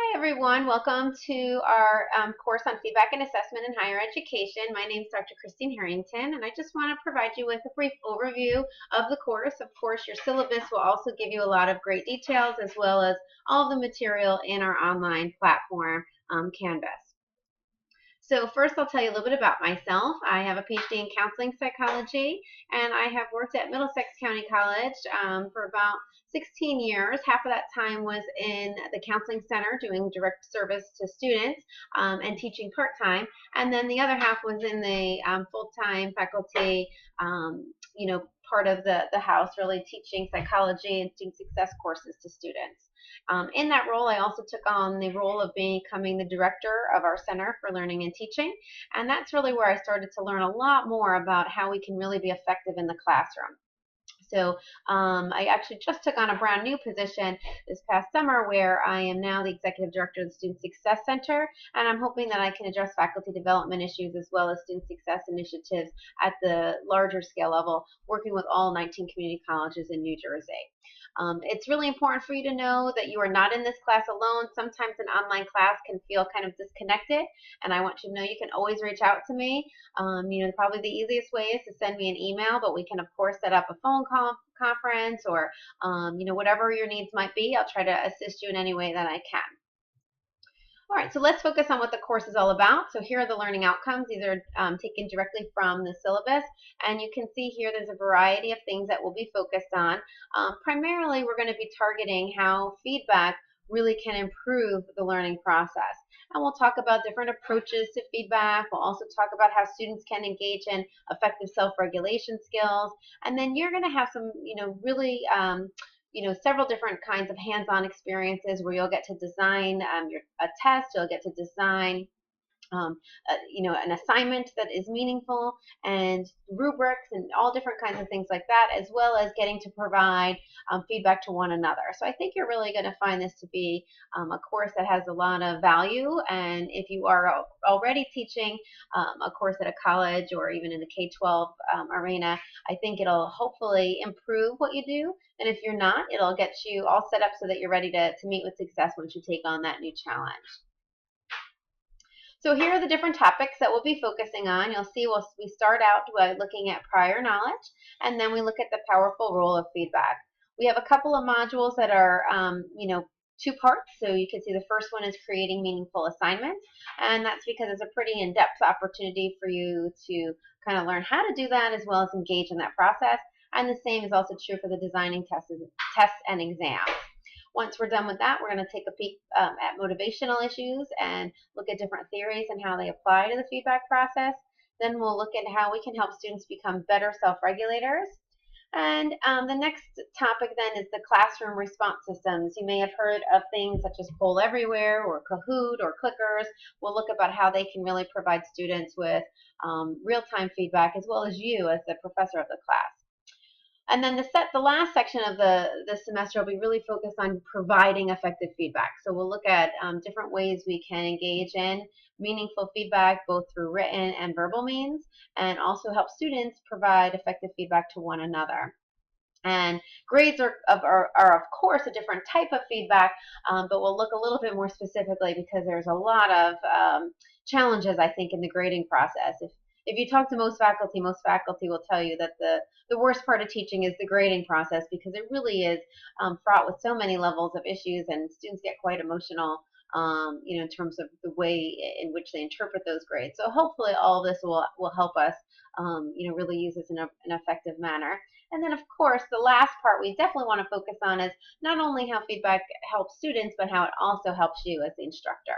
Hi everyone, welcome to our course on feedback and assessment in higher education. My name is Dr. Christine Harrington, and I just want to provide you with a brief overview of the course. Of course, your syllabus will also give you a lot of great details as well as all of the material in our online platform, Canvas. So first I'll tell you a little bit about myself. I have a PhD in counseling psychology, and I have worked at Middlesex County College for about 16 years. Half of that time was in the counseling center doing direct service to students and teaching part-time, and then the other half was in the full-time faculty, part of the house, really teaching psychology and student success courses to students. In that role, I also took on the role of becoming the director of our Center for Learning and Teaching, and that's really where I started to learn a lot more about how we can really be effective in the classroom. So I actually just took on a brand new position this past summer where I am now the executive director of the Student Success Center, and I'm hoping that I can address faculty development issues as well as student success initiatives at the larger scale level, working with all 19 community colleges in New Jersey. It's really important for you to know that you are not in this class alone. Sometimes an online class can feel kind of disconnected, and I want you to know you can always reach out to me. Probably the easiest way is to send me an email, but we can, of course, set up a phone conference or, whatever your needs might be. I'll try to assist you in any way that I can. All right, so let's focus on what the course is all about. So here are the learning outcomes. These are taken directly from the syllabus, and you can see here there's a variety of things that we'll be focused on. Primarily, we're going to be targeting how feedback really can improve the learning process. And we'll talk about different approaches to feedback. We'll also talk about how students can engage in effective self-regulation skills. And then you're going to have some, really several different kinds of hands-on experiences where you'll get to design a test, you'll get to design an assignment that is meaningful, and rubrics and all different kinds of things like that, as well as getting to provide feedback to one another. So I think you're really going to find this to be a course that has a lot of value, and if you are already teaching a course at a college or even in the K-12 arena, I think it'll hopefully improve what you do, and if you're not, it'll get you all set up so that you're ready to meet with success once you take on that new challenge. So here are the different topics that we'll be focusing on. You'll see we start out by looking at prior knowledge, and then we look at the powerful role of feedback. We have a couple of modules that are, two parts. So you can see the first one is creating meaningful assignments, and that's because it's a pretty in-depth opportunity for you to kind of learn how to do that as well as engage in that process. And the same is also true for the designing tests and exams. Once we're done with that, we're going to take a peek at motivational issues and look at different theories and how they apply to the feedback process. Then we'll look at how we can help students become better self-regulators. And the next topic then is the classroom response systems. You may have heard of things such as Poll Everywhere or Kahoot or Clickers. We'll look about how they can really provide students with real-time feedback as well as you as the professor of the class. And then the last section of the semester will be really focused on providing effective feedback. So we'll look at different ways we can engage in meaningful feedback both through written and verbal means, and also help students provide effective feedback to one another. And grades are of course a different type of feedback, but we'll look a little bit more specifically because there's a lot of challenges, I think, in the grading process. If you talk to most faculty will tell you that the worst part of teaching is the grading process because it really is fraught with so many levels of issues, and students get quite emotional in terms of the way in which they interpret those grades. So hopefully all this will help us really use this in an effective manner. And then, of course, the last part we definitely want to focus on is not only how feedback helps students, but how it also helps you as the instructor.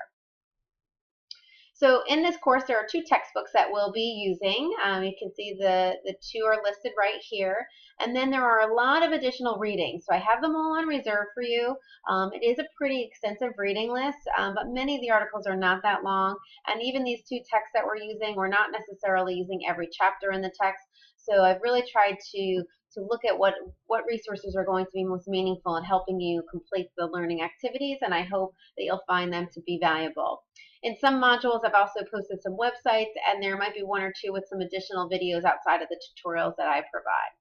So in this course, there are two textbooks that we'll be using. You can see the two are listed right here. And then there are a lot of additional readings. So I have them all on reserve for you. It is a pretty extensive reading list, but many of the articles are not that long. And even these two texts that we're using, we're not necessarily using every chapter in the text. So I've really tried to look at what resources are going to be most meaningful in helping you complete the learning activities, and I hope that you'll find them to be valuable. In some modules, I've also posted some websites, and there might be one or two with some additional videos outside of the tutorials that I provide.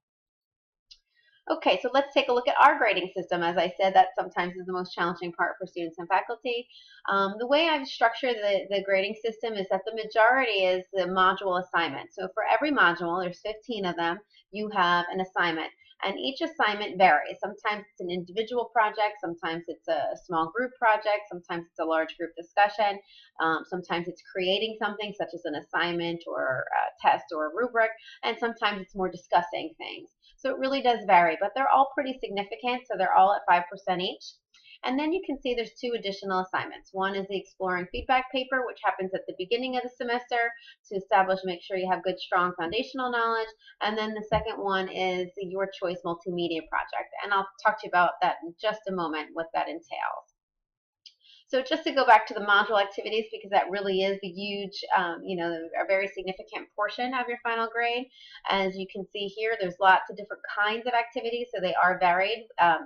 Okay, so let's take a look at our grading system. As I said, that sometimes is the most challenging part for students and faculty. The way I've structured the grading system is that the majority is the module assignment. So for every module, there's 15 of them, you have an assignment. And each assignment varies. Sometimes it's an individual project, sometimes it's a small group project, sometimes it's a large group discussion, sometimes it's creating something such as an assignment or a test or a rubric, and sometimes it's more discussing things. So it really does vary, but they're all pretty significant, so they're all at 5% each. And then you can see there's two additional assignments. One is the exploring feedback paper, which happens at the beginning of the semester to establish, make sure you have good, strong foundational knowledge. And then the second one is the Your Choice Multimedia Project. And I'll talk to you about that in just a moment, what that entails. So just to go back to the module activities, because that really is the huge, a very significant portion of your final grade. As you can see here, there's lots of different kinds of activities, so they are varied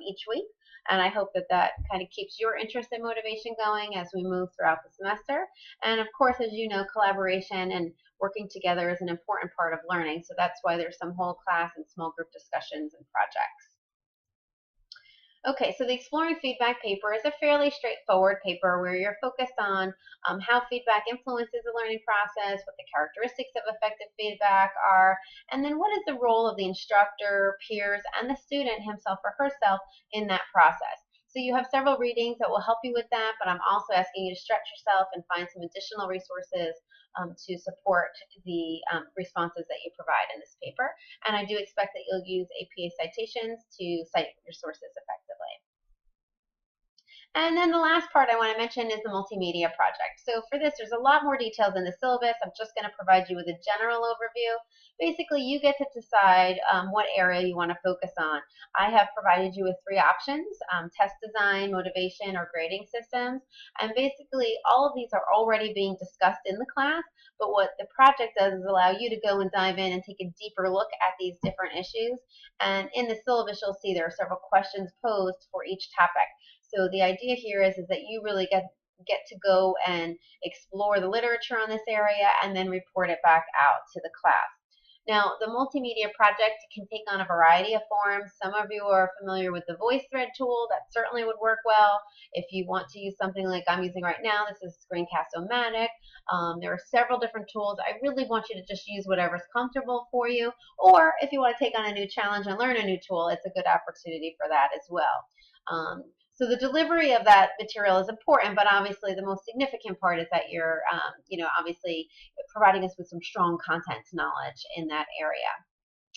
each week. And I hope that that kind of keeps your interest and motivation going as we move throughout the semester. And of course, as you know, collaboration and working together is an important part of learning. So that's why there's some whole class and small group discussions and projects. Okay, so the Exploring Feedback paper is a fairly straightforward paper where you're focused on how feedback influences the learning process, what the characteristics of effective feedback are, and then what is the role of the instructor, peers, and the student himself or herself in that process. So you have several readings that will help you with that, but I'm also asking you to stretch yourself and find some additional resources to support the responses that you provide in this paper. And I do expect that you'll use APA citations to cite your sources effectively. And then the last part I want to mention is the multimedia project. So for this, there's a lot more details in the syllabus. I'm just going to provide you with a general overview. Basically, you get to decide what area you want to focus on. I have provided you with three options, test design, motivation, or grading systems. And basically, all of these are already being discussed in the class, but what the project does is allow you to go and dive in and take a deeper look at these different issues. And in the syllabus, you'll see there are several questions posed for each topic. So the idea here is that you really get to go and explore the literature on this area and then report it back out to the class. Now, the multimedia project can take on a variety of forms. Some of you are familiar with the VoiceThread tool. That certainly would work well. If you want to use something like I'm using right now, this is Screencast-O-Matic. There are several different tools. I really want you to just use whatever's comfortable for you. Or if you want to take on a new challenge and learn a new tool, it's a good opportunity for that as well. So the delivery of that material is important, but obviously the most significant part is that you're, obviously providing us with some strong content knowledge in that area.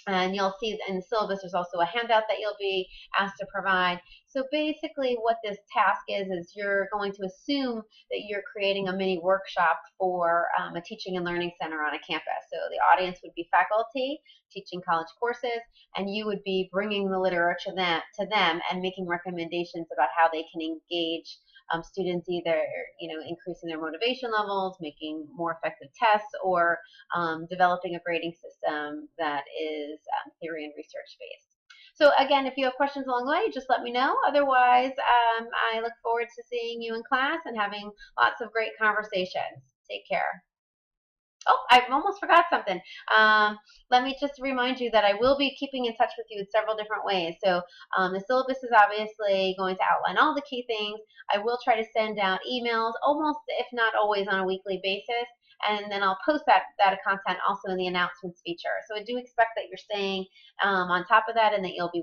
And you'll see in the syllabus there's also a handout that you'll be asked to provide. So basically what this task is you're going to assume that you're creating a mini workshop for a teaching and learning center on a campus. So the audience would be faculty teaching college courses, and you would be bringing the literature to them and making recommendations about how they can engage students, either increasing their motivation levels, making more effective tests, or developing a grading system that is theory and research based. So again, if you have questions along the way, just let me know. Otherwise, I look forward to seeing you in class and having lots of great conversations. Take care. Oh, I almost forgot something. Let me just remind you that I will be keeping in touch with you in several different ways. So the syllabus is obviously going to outline all the key things. I will try to send out emails almost, if not always, on a weekly basis. And then I'll post that content also in the announcements feature. So I do expect that you're staying on top of that and that you'll be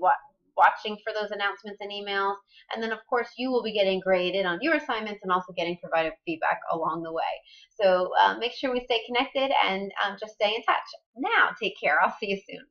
watching for those announcements and emails. And then, of course, you will be getting graded on your assignments and also getting provided feedback along the way. So make sure we stay connected and just stay in touch. Now, take care. I'll see you soon.